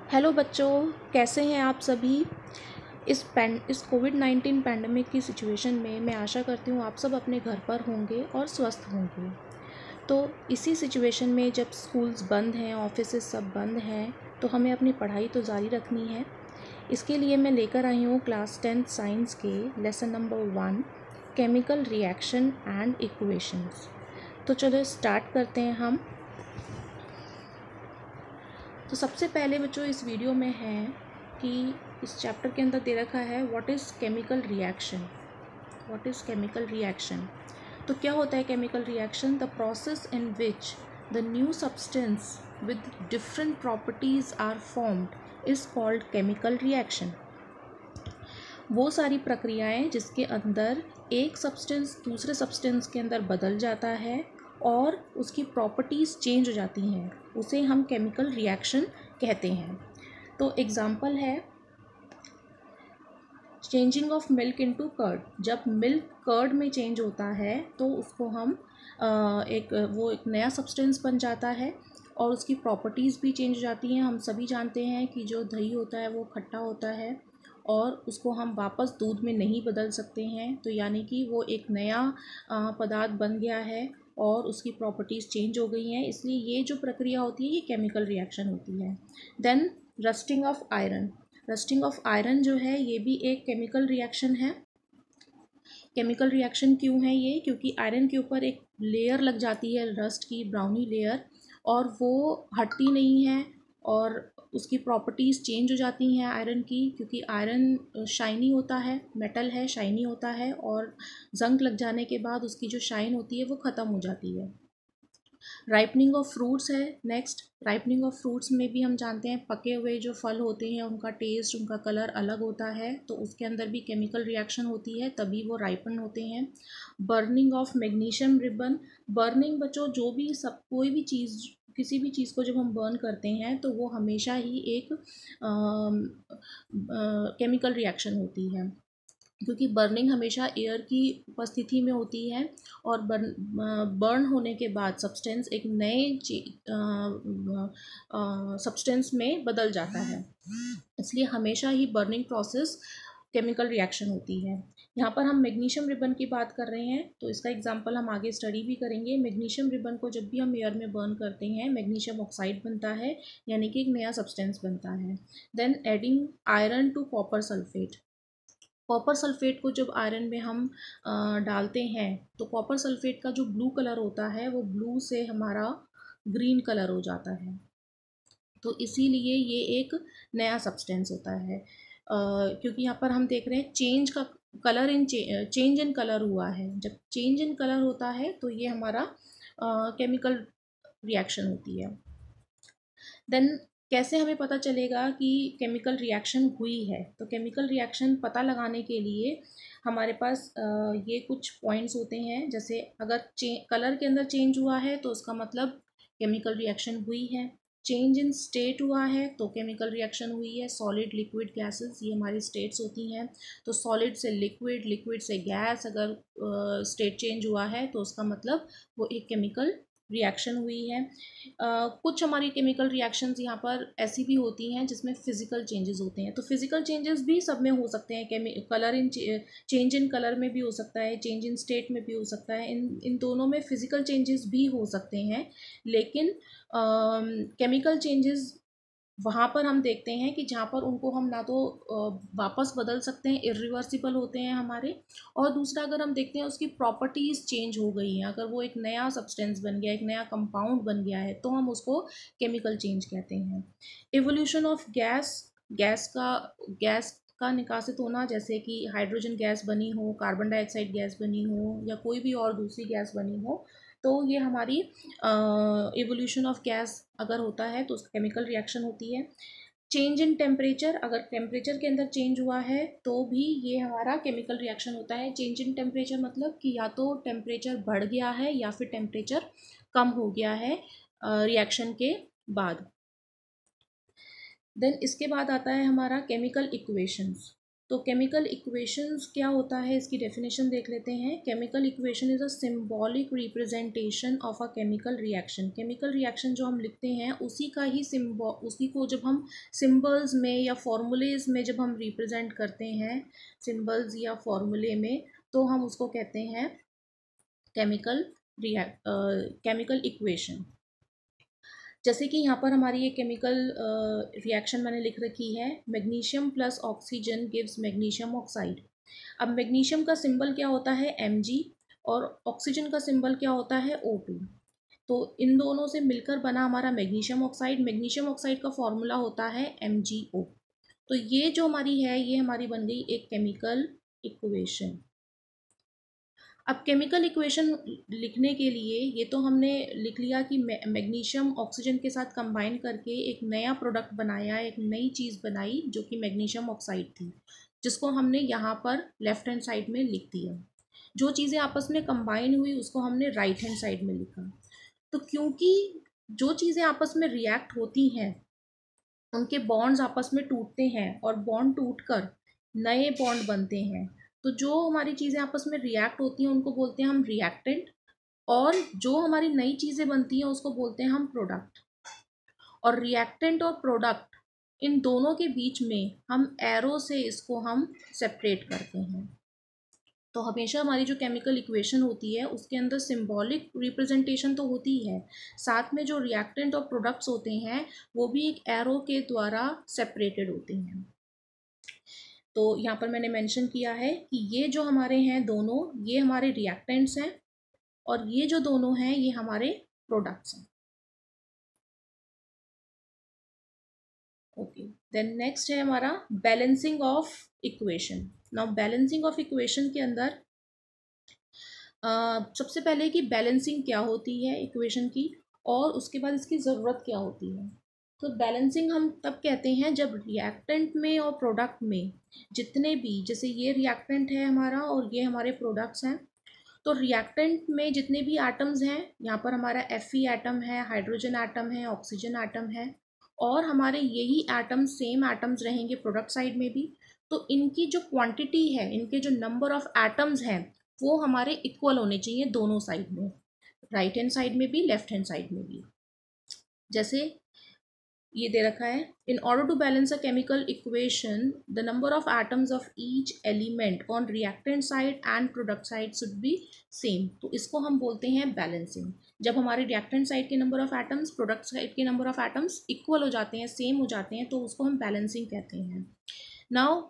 Hello बच्चों, कैसे हैं आप सभी। इस कोविड-19 पैंडमिक की सिचुएशन में मैं आशा करती हूँ आप सब अपने घर पर होंगे और स्वस्थ होंगे। तो इसी सिचुएशन में जब स्कूल्स बंद हैं, ऑफिसेस सब बंद हैं, तो हमें अपनी पढ़ाई तो जारी रखनी है। इसके लिए मैं लेकर आई हूँ क्लास 10th साइंस के lesson number 1 chemical reaction and equations. तो चलो स्टार्ट करते हैं हम। तो सबसे पहले बच्चों इस वीडियो में है कि इस चैप्टर के अंदर दे रखा है what is chemical reaction. What is chemical reaction. तो क्या होता है chemical reaction? The process in which the new substance with different properties are formed is called chemical reaction. वो सारी प्रक्रियाएं जिसके अंदर एक सब्सटेंस दूसरे सब्सटेंस के अंदर बदल जाता है और उसकी प्रॉपर्टीज़ चेंज हो जाती हैं, उसे हम केमिकल रिएक्शन कहते हैं। तो एग्ज़ाम्पल है changing of milk into curd. जब मिल्क कर्ड में चेंज होता है तो उसको हम एक नया सब्सटेंस बन जाता है और उसकी प्रॉपर्टीज़ भी चेंज हो जाती हैं। हम सभी जानते हैं कि जो दही होता है वो खट्टा होता है और उसको हम वापस दूध में नहीं बदल सकते हैं, तो यानी कि वो एक नया पदार्थ बन गया है और उसकी प्रॉपर्टीज़ चेंज हो गई हैं। इसलिए ये जो प्रक्रिया होती है ये केमिकल रिएक्शन होती है। Then rusting of iron. Rusting of iron जो है ये भी एक केमिकल रिएक्शन है। केमिकल रिएक्शन क्यों है ये? क्योंकि आयरन के ऊपर एक लेयर लग जाती है रस्ट की, ब्राउनी लेयर, और वो हटती नहीं है और उसकी प्रॉपर्टीज़ चेंज हो जाती हैं आयरन की, क्योंकि आयरन शाइनी होता है, मेटल है, शाइनी होता है और जंग लग जाने के बाद उसकी जो शाइन होती है वो ख़त्म हो जाती है। राइपनिंग ऑफ फ्रूट्स है नेक्स्ट। राइपनिंग ऑफ फ्रूट्स में भी हम जानते हैं पके हुए जो फल होते हैं उनका टेस्ट, उनका कलर अलग होता है, तो उसके अंदर भी केमिकल रिएक्शन होती है, तभी वो राइपन होते हैं। Burning of magnesium ribbon. Burning बच्चों जो भी सब कोई भी चीज़, किसी भी चीज़ को जब हम बर्न करते हैं तो वो हमेशा ही एक केमिकल रिएक्शन होती है, क्योंकि बर्निंग हमेशा एयर की उपस्थिति में होती है और बर्न होने के बाद सब्सटेंस एक नए सब्सटेंस में बदल जाता है। इसलिए हमेशा ही बर्निंग प्रोसेस केमिकल रिएक्शन होती है। यहाँ पर हम मैग्नीशियम रिबन की बात कर रहे हैं, तो इसका एग्जांपल हम आगे स्टडी भी करेंगे। मैग्नीशियम रिबन को जब भी हम एयर में बर्न करते हैं मैग्नीशियम ऑक्साइड बनता है, यानी कि एक नया सब्सटेंस बनता है। Then adding iron to copper sulphate. Copper sulphate को जब आयरन में हम डालते हैं तो कॉपर सल्फेट का जो ब्लू कलर होता है वो ब्लू से हमारा ग्रीन कलर हो जाता है, तो इसीलिए ये एक नया सब्सटेंस होता है। क्योंकि यहाँ पर हम देख रहे हैं चेंज का colour in change in colour हुआ है। जब चेंज इन कलर होता है तो ये हमारा केमिकल रिएक्शन होती है। देन कैसे हमें पता चलेगा कि केमिकल रिएक्शन हुई है? तो केमिकल रिएक्शन पता लगाने के लिए हमारे पास ये कुछ पॉइंट्स होते हैं। जैसे अगर कलर के अंदर चेंज हुआ है तो उसका मतलब केमिकल रिएक्शन हुई है। चेंज इन स्टेट हुआ है तो केमिकल रिएक्शन हुई है। सॉलिड, लिक्विड, गैसेस, ये हमारी स्टेट्स होती हैं। तो सॉलिड से लिक्विड, लिक्विड से गैस अगर स्टेट चेंज हुआ है तो उसका मतलब वो एक केमिकल रिएक्शन हुई है। कुछ हमारी केमिकल रिएक्शंस यहाँ पर ऐसी भी होती हैं जिसमें फिजिकल चेंजेस होते हैं। तो फिजिकल चेंजेस भी सब में हो सकते हैं। Colour in change in colour में भी हो सकता है, चेंज इन स्टेट में भी हो सकता है। इन दोनों में फिजिकल चेंजेस भी हो सकते हैं, लेकिन केमिकल चेंजेस वहाँ पर हम देखते हैं कि जहाँ पर उनको हम ना तो वापस बदल सकते हैं, इरिवर्सिबल होते हैं हमारे, और दूसरा अगर हम देखते हैं उसकी प्रॉपर्टीज़ चेंज हो गई हैं, अगर वो एक नया सब्सटेंस बन गया, एक नया कंपाउंड बन गया है, तो हम उसको केमिकल चेंज कहते हैं। Evolution of gas. गैस का निकासित होना, जैसे कि हाइड्रोजन गैस बनी हो, कार्बन डाइऑक्साइड गैस बनी हो या कोई भी और दूसरी गैस बनी हो, तो ये हमारी इवोल्यूशन ऑफ गैस अगर होता है तो उसका केमिकल रिएक्शन होती है। चेंज इन टेम्परेचर, अगर टेम्परेचर के अंदर चेंज हुआ है तो भी ये हमारा केमिकल रिएक्शन होता है। चेंज इन टेम्परेचर मतलब कि या तो टेम्परेचर बढ़ गया है या फिर टेम्परेचर कम हो गया है रिएक्शन के बाद। देन इसके बाद आता है हमारा केमिकल इक्वेशंस। तो केमिकल इक्वेशंस क्या होता है, इसकी डेफिनेशन देख लेते हैं। Chemical equation is a symbolic representation of a chemical reaction. Chemical reaction जो हम लिखते हैं उसी का ही उसी को जब हम सिंबल्स में या फॉर्मूलेज में जब हम रिप्रेजेंट करते हैं, सिंबल्स या फॉर्मूले में, तो हम उसको कहते हैं केमिकल इक्वेशन। जैसे कि यहाँ पर हमारी ये केमिकल रिएक्शन मैंने लिख रखी है, magnesium plus oxygen gives magnesium oxide. अब मैग्नीशियम का सिंबल क्या होता है Mg, और ऑक्सीजन का सिंबल क्या होता है O2। तो इन दोनों से मिलकर बना हमारा मैग्नीशियम ऑक्साइड। मैग्नीशियम ऑक्साइड का फॉर्मूला होता है MgO। तो ये जो हमारी है, ये हमारी बन गई एक केमिकल इक्वेशन। अब केमिकल इक्वेशन लिखने के लिए ये तो हमने लिख लिया कि मैग्नीशियम ऑक्सीजन के साथ कंबाइन करके एक नया प्रोडक्ट बनाया, एक नई चीज़ बनाई जो कि मैग्नीशियम ऑक्साइड थी, जिसको हमने यहाँ पर लेफ्ट हैंड साइड में लिख दिया। जो चीज़ें आपस में कंबाइन हुई उसको हमने राइट हैंड साइड में लिखा। तो क्योंकि जो चीज़ें आपस में रिएक्ट होती हैं उनके बॉन्ड्स आपस में टूटते हैं और बॉन्ड टूटकर नए बॉन्ड बनते हैं, तो जो हमारी चीज़ें आपस में रिएक्ट होती हैं उनको बोलते हैं हम रिएक्टेंट, और जो हमारी नई चीज़ें बनती हैं उसको बोलते हैं हम प्रोडक्ट। और रिएक्टेंट और प्रोडक्ट, इन दोनों के बीच में हम एरो से इसको हम सेपरेट करते हैं। तो हमेशा हमारी जो केमिकल इक्वेशन होती है उसके अंदर सिंबॉलिक रिप्रेजेंटेशन तो होती है, साथ में जो रिएक्टेंट और प्रोडक्ट्स होते हैं वो भी एक एरो के द्वारा सेपरेटेड होते हैं। तो यहाँ पर मैंने मेंशन किया है कि ये जो हमारे हैं दोनों, ये हमारे रिएक्टेंट्स हैं, और ये जो दोनों हैं ये हमारे प्रोडक्ट्स हैं। ओके, देन नेक्स्ट है हमारा balancing of equation. Now balancing of equation के अंदर सबसे पहले कि बैलेंसिंग क्या होती है इक्वेशन की, और उसके बाद इसकी ज़रूरत क्या होती है। तो बैलेंसिंग हम तब कहते हैं जब रिएक्टेंट में और प्रोडक्ट में जितने भी, जैसे ये रिएक्टेंट है हमारा और ये हमारे प्रोडक्ट्स हैं, तो रिएक्टेंट में जितने भी एटम्स हैं, यहाँ पर हमारा Fe एटम है, हाइड्रोजन एटम है, ऑक्सीजन एटम है, और हमारे यही एटम्स सेम एटम्स रहेंगे प्रोडक्ट साइड में भी। तो इनकी जो क्वांटिटी है, इनके जो नंबर ऑफ एटम्स हैं वो हमारे इक्वल होने चाहिए दोनों साइड में, राइट हैंड साइड में भी, लेफ्ट हैंड साइड में भी। जैसे ये दे रखा है, in order to balance a chemical equation the number of atoms of each element on reactant side and product side should be same. तो इसको हम बोलते हैं बैलेंसिंग। जब हमारे रिएक्टेंट साइड के number of atoms product side के number of atoms equal हो जाते हैं, सेम हो जाते हैं, तो उसको हम बैलेंसिंग कहते हैं। नाउ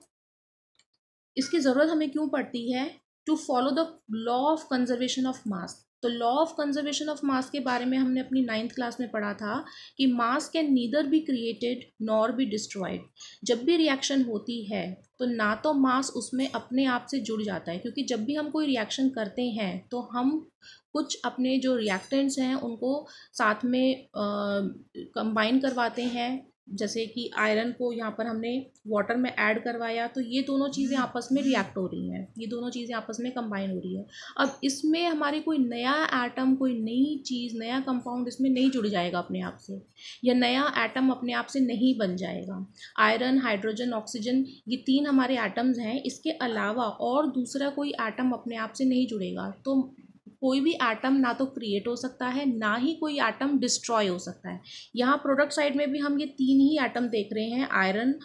इसकी ज़रूरत हमें क्यों पड़ती है? To follow the law of conservation of mass. तो law of conservation of mass के बारे में हमने अपनी 9th क्लास में पढ़ा था कि मास can neither be created nor be destroyed. जब भी रिएक्शन होती है तो ना तो मास उसमें अपने आप से जुड़ जाता है, क्योंकि जब भी हम कोई रिएक्शन करते हैं तो हम कुछ अपने जो रिएक्टेंट्स हैं उनको साथ में कंबाइन करवाते हैं। जैसे कि आयरन को यहाँ पर हमने वाटर में ऐड करवाया, तो ये दोनों चीज़ें आपस में रिएक्ट हो रही हैं, ये दोनों चीज़ें आपस में कंबाइन हो रही है। अब इसमें हमारी कोई नया एटम, कोई नई चीज़, नया कंपाउंड इसमें नहीं जुड़ जाएगा अपने आप से, या नया एटम अपने आप से नहीं बन जाएगा। आयरन, हाइड्रोजन, ऑक्सीजन, ये 3 हमारे एटम्स हैं, इसके अलावा और दूसरा कोई एटम अपने आप से नहीं जुड़ेगा। तो कोई भी एटम ना तो क्रिएट हो सकता है, ना ही कोई एटम डिस्ट्रॉय हो सकता है। यहाँ प्रोडक्ट साइड में भी हम ये 3 ही एटम देख रहे हैं, आयरन,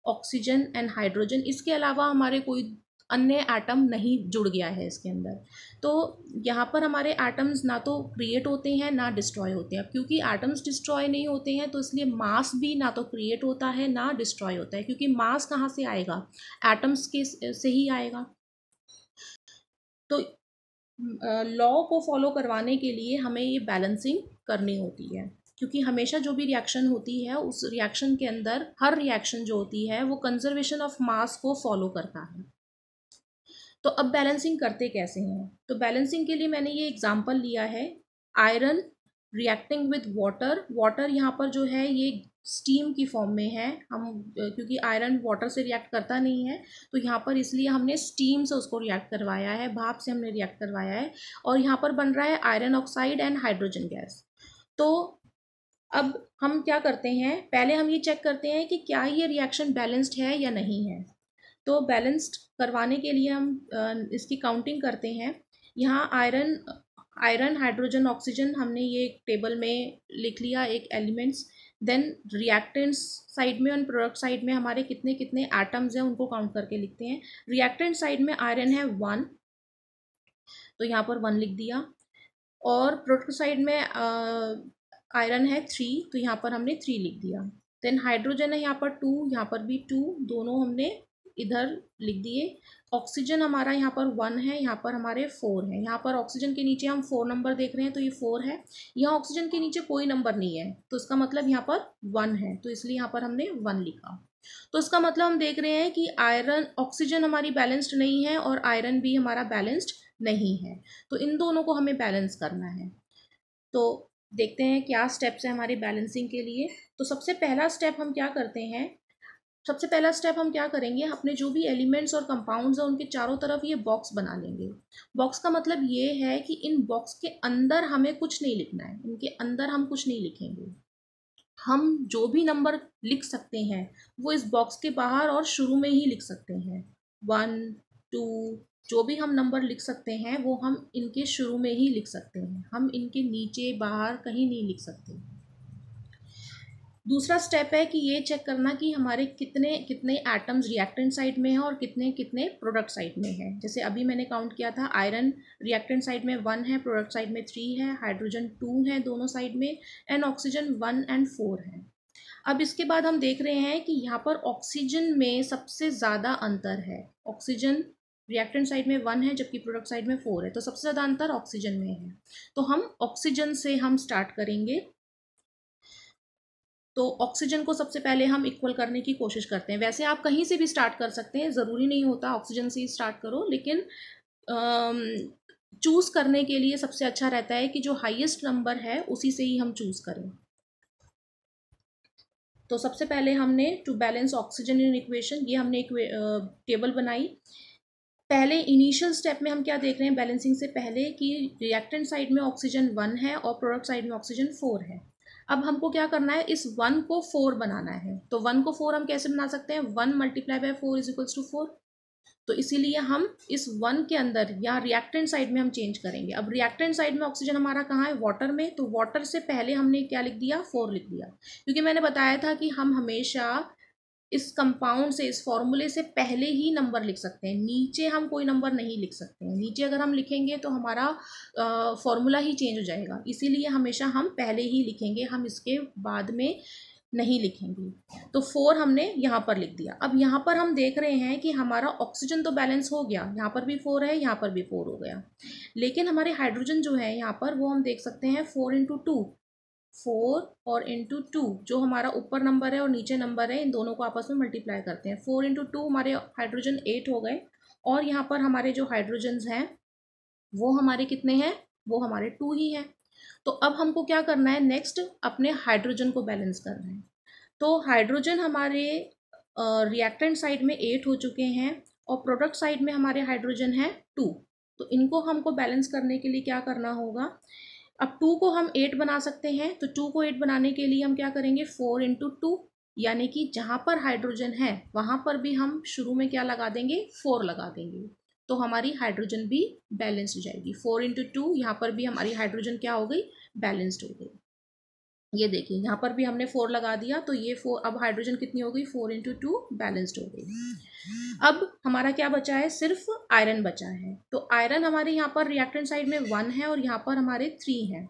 ऑक्सीजन एंड हाइड्रोजन। इसके अलावा हमारे कोई अन्य एटम नहीं जुड़ गया है इसके अंदर। तो यहाँ पर हमारे एटम्स ना तो क्रिएट होते हैं ना डिस्ट्रॉय होते हैं। क्योंकि एटम्स डिस्ट्रॉय नहीं होते हैं तो इसलिए मास भी ना तो क्रिएट होता है ना डिस्ट्रॉय होता है, क्योंकि मास कहाँ से आएगा? एटम्स के से ही आएगा। तो लॉ को फॉलो करवाने के लिए हमें ये बैलेंसिंग करनी होती है, क्योंकि हमेशा जो भी रिएक्शन होती है उस रिएक्शन के अंदर हर रिएक्शन जो होती है वो कंजर्वेशन ऑफ मास को फॉलो करता है। तो अब बैलेंसिंग करते कैसे हैं? तो बैलेंसिंग के लिए मैंने ये एग्जांपल लिया है, iron reacting with water. Water यहाँ पर जो है ये स्टीम की फॉर्म में है, हम क्योंकि आयरन वाटर से रिएक्ट करता नहीं है तो यहाँ पर इसलिए हमने स्टीम से उसको रिएक्ट करवाया है, भाप से हमने रिएक्ट करवाया है, और यहाँ पर बन रहा है iron oxide and hydrogen gas. तो अब हम क्या करते हैं, पहले हम ये चेक करते हैं कि क्या ये रिएक्शन बैलेंस्ड है या नहीं है। तो बैलेंस्ड करवाने के लिए हम इसकी काउंटिंग करते हैं। यहाँ आयरन हाइड्रोजन ऑक्सीजन हमने ये टेबल में लिख लिया एक एलिमेंट्स। देन रिएक्टेंट्स साइड में और प्रोडक्ट साइड में हमारे कितने कितने एटम्स हैं उनको काउंट करके लिखते हैं। रिएक्टेंट साइड में आयरन है 1, तो यहाँ पर 1 लिख दिया, और प्रोडक्ट साइड में आयरन है 3, तो यहाँ पर हमने 3 लिख दिया। देन हाइड्रोजन है यहाँ पर 2, यहाँ पर भी 2, दोनों हमने इधर लिख दिए। ऑक्सीजन हमारा यहाँ पर 1 है, यहाँ पर हमारे 4 है। यहाँ पर ऑक्सीजन के नीचे हम 4 नंबर देख रहे हैं, तो ये 4 है। यहाँ ऑक्सीजन के नीचे कोई नंबर नहीं है, तो इसका मतलब यहाँ पर 1 है, तो इसलिए यहाँ पर हमने 1 लिखा। तो इसका मतलब हम देख रहे हैं कि आयरन ऑक्सीजन हमारी बैलेंस्ड नहीं है और आयरन भी हमारा बैलेंस्ड नहीं है, तो इन दोनों को हमें बैलेंस करना है। तो देखते हैं क्या स्टेप्स है हमारी बैलेंसिंग के लिए। तो सबसे पहला स्टेप हम क्या करते हैं, सबसे पहला स्टेप हम क्या करेंगे, अपने जो भी एलिमेंट्स और कंपाउंड्स हैं उनके चारों तरफ ये बॉक्स बना लेंगे। बॉक्स का मतलब ये है कि इन बॉक्स के अंदर हमें कुछ नहीं लिखना है, इनके अंदर हम कुछ नहीं लिखेंगे। हम जो भी नंबर लिख सकते हैं वो इस बॉक्स के बाहर और शुरू में ही लिख सकते हैं। 1, 2, जो भी हम नंबर लिख सकते हैं वो हम इनके शुरू में ही लिख सकते हैं, हम इनके नीचे बाहर कहीं नहीं लिख सकते। दूसरा स्टेप है कि ये चेक करना कि हमारे कितने कितने एटम्स रिएक्टेंट साइड में हैं और कितने कितने प्रोडक्ट साइड में हैं। जैसे अभी मैंने काउंट किया था, आयरन रिएक्टेंट साइड में 1 है, प्रोडक्ट साइड में 3 है, हाइड्रोजन 2 है दोनों साइड में, एंड ऑक्सीजन 1 और 4 है। अब इसके बाद हम देख रहे हैं कि यहाँ पर ऑक्सीजन में सबसे ज़्यादा अंतर है। ऑक्सीजन रिएक्टेंट साइड में 1 है जबकि प्रोडक्ट साइड में 4 है, तो सबसे ज़्यादा अंतर ऑक्सीजन में है। तो हम ऑक्सीजन से हम स्टार्ट करेंगे। तो ऑक्सीजन को सबसे पहले हम इक्वल करने की कोशिश करते हैं। वैसे आप कहीं से भी स्टार्ट कर सकते हैं, ज़रूरी नहीं होता ऑक्सीजन से ही स्टार्ट करो, लेकिन चूज़ करने के लिए सबसे अच्छा रहता है कि जो हाईएस्ट नंबर है उसी से ही हम चूज़ करें। तो सबसे पहले हमने to balance oxygen in equation, ये हमने एक टेबल बनाई। पहले इनिशियल स्टेप में हम क्या देख रहे हैं बैलेंसिंग से पहले, कि रिएक्टेंट साइड में ऑक्सीजन 1 है और प्रोडक्ट साइड में ऑक्सीजन 4 है। अब हमको क्या करना है, इस 1 को 4 बनाना है। तो 1 को 4 हम कैसे बना सकते हैं, 1 multiply by 4 is equals to 4। तो इसीलिए हम इस 1 के अंदर या रिएक्टेंट साइड में हम चेंज करेंगे। अब रिएक्टेंट साइड में ऑक्सीजन हमारा कहाँ है, वाटर में, तो वाटर से पहले हमने क्या लिख दिया, 4 लिख दिया, क्योंकि मैंने बताया था कि हम हमेशा इस कंपाउंड से, इस फॉर्मूले से पहले ही नंबर लिख सकते हैं, नीचे हम कोई नंबर नहीं लिख सकते हैं। नीचे अगर हम लिखेंगे तो हमारा फॉर्मूला ही चेंज हो जाएगा, इसीलिए हमेशा हम पहले ही लिखेंगे, हम इसके बाद में नहीं लिखेंगे। तो 4 हमने यहाँ पर लिख दिया। अब यहाँ पर हम देख रहे हैं कि हमारा ऑक्सीजन तो बैलेंस हो गया, यहाँ पर भी 4 है, यहाँ पर भी 4 हो गया, लेकिन हमारे हाइड्रोजन जो है यहाँ पर वो हम देख सकते हैं 4 इंटू 2, 4 और इंटू 2, जो हमारा ऊपर नंबर है और नीचे नंबर है, इन दोनों को आपस में मल्टीप्लाई करते हैं। 4 इंटू 2 हमारे हाइड्रोजन 8 हो गए, और यहाँ पर हमारे जो हाइड्रोजन्स हैं वो हमारे कितने हैं, वो हमारे 2 ही हैं। तो अब हमको क्या करना है, नेक्स्ट अपने हाइड्रोजन को बैलेंस करना है। तो हाइड्रोजन हमारे रिएक्टेंट साइड में 8 हो चुके हैं और प्रोडक्ट साइड में हमारे हाइड्रोजन है 2। तो इनको हमको बैलेंस करने के लिए क्या करना होगा, अब 2 को हम 8 बना सकते हैं, तो 2 को 8 बनाने के लिए हम क्या करेंगे, 4 इंटू 2, यानी कि जहाँ पर हाइड्रोजन है वहाँ पर भी हम शुरू में क्या लगा देंगे, 4 लगा देंगे, तो हमारी हाइड्रोजन भी बैलेंस्ड हो जाएगी। 4 इंटू 2, यहाँ पर भी हमारी हाइड्रोजन क्या हो गई, बैलेंस्ड हो गई। ये देखिए यहाँ पर भी हमने 4 लगा दिया, तो ये 4, अब हाइड्रोजन कितनी हो गई, 4 इंटू 2 बैलेंस्ड हो गई। अब हमारा क्या बचा है, सिर्फ आयरन बचा है। तो आयरन हमारे यहाँ पर रिएक्टेंट साइड में 1 है और यहाँ पर हमारे 3 हैं,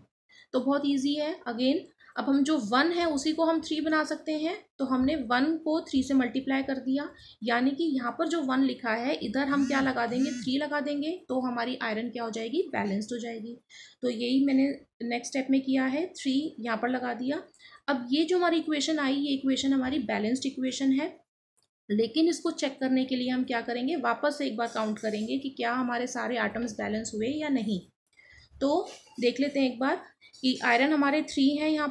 तो बहुत ईजी है। अगेन अब हम जो 1 है उसी को हम 3 बना सकते हैं, तो हमने 1 को 3 से मल्टीप्लाई कर दिया, यानी कि यहाँ पर जो 1 लिखा है इधर हम क्या लगा देंगे, 3 लगा देंगे, तो हमारी आयरन क्या हो जाएगी, बैलेंस्ड हो जाएगी। तो यही मैंने नेक्स्ट स्टेप में किया है, 3 यहाँ पर लगा दिया। अब ये जो हमारी इक्वेशन आई, ये इक्वेशन हमारी बैलेंस्ड इक्वेशन है, लेकिन इसको चेक करने के लिए हम क्या करेंगे, वापस से एक बार काउंट करेंगे कि क्या हमारे सारे आइटम्स बैलेंस हुए या नहीं। तो देख लेते हैं एक बार कि आयरन हमारे 3 हैं, यहाँ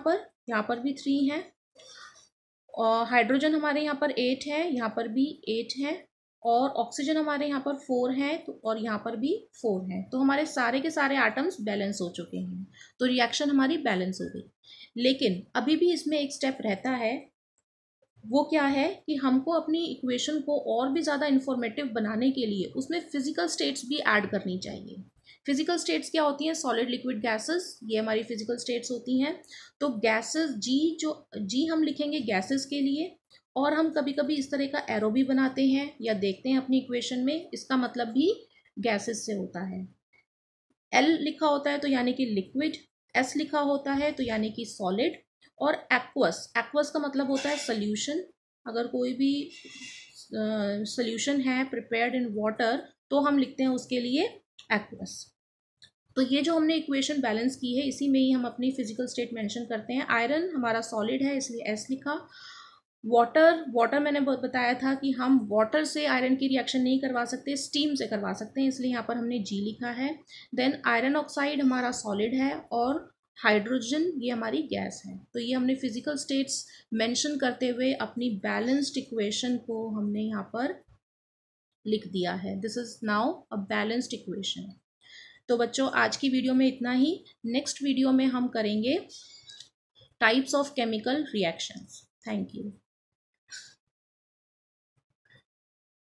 पर भी 3 हैं, और हाइड्रोजन हमारे यहाँ पर 8 है, यहाँ पर भी 8 है, और ऑक्सीजन हमारे यहाँ पर 4 है, तो और यहाँ पर भी 4 है। तो हमारे सारे के सारे आइटम्स बैलेंस हो चुके हैं, तो रिएक्शन हमारी बैलेंस हो गई। लेकिन अभी भी इसमें एक स्टेप रहता है, वो क्या है कि हमको अपनी इक्वेशन को और भी ज़्यादा इंफॉर्मेटिव बनाने के लिए उसमें फिजिकल स्टेट्स भी ऐड करनी चाहिए। फिजिकल स्टेट्स क्या होती हैं? सॉलिड, लिक्विड, गैसेस, ये हमारी फिजिकल स्टेट्स होती हैं। तो गैसेस जी हम लिखेंगे गैसेस के लिए, और हम कभी कभी इस तरह का एरो भी बनाते हैं या देखते हैं अपनी इक्वेशन में, इसका मतलब भी गैसेस से होता है। एल लिखा होता है तो यानी कि लिक्विड, एस लिखा होता है तो यानी कि सॉलिड, और एक्वस, एक्वस का मतलब होता है सोल्यूशन। अगर कोई भी सोल्यूशन है प्रिपेयर्ड इन वाटर तो हम लिखते हैं उसके लिए एक्वस। तो ये जो हमने इक्वेशन बैलेंस की है इसी में ही हम अपनी फिजिकल स्टेट मेंशन करते हैं। आयरन हमारा सॉलिड है इसलिए एस लिखा। वाटर मैंने बताया था कि हम वाटर से आयरन की रिएक्शन नहीं करवा सकते, स्टीम से करवा सकते हैं, इसलिए यहाँ पर हमने जी लिखा है। देन आयरन ऑक्साइड हमारा सॉलिड है और हाइड्रोजन ये हमारी गैस है। तो ये हमने फिजिकल स्टेट्स मेंशन करते हुए अपनी बैलेंस्ड इक्वेशन को हमने यहाँ पर लिख दिया है। This is now a balanced equation. तो बच्चों आज की वीडियो में इतना ही। नेक्स्ट वीडियो में हम करेंगे types of chemical reactions. Thank you.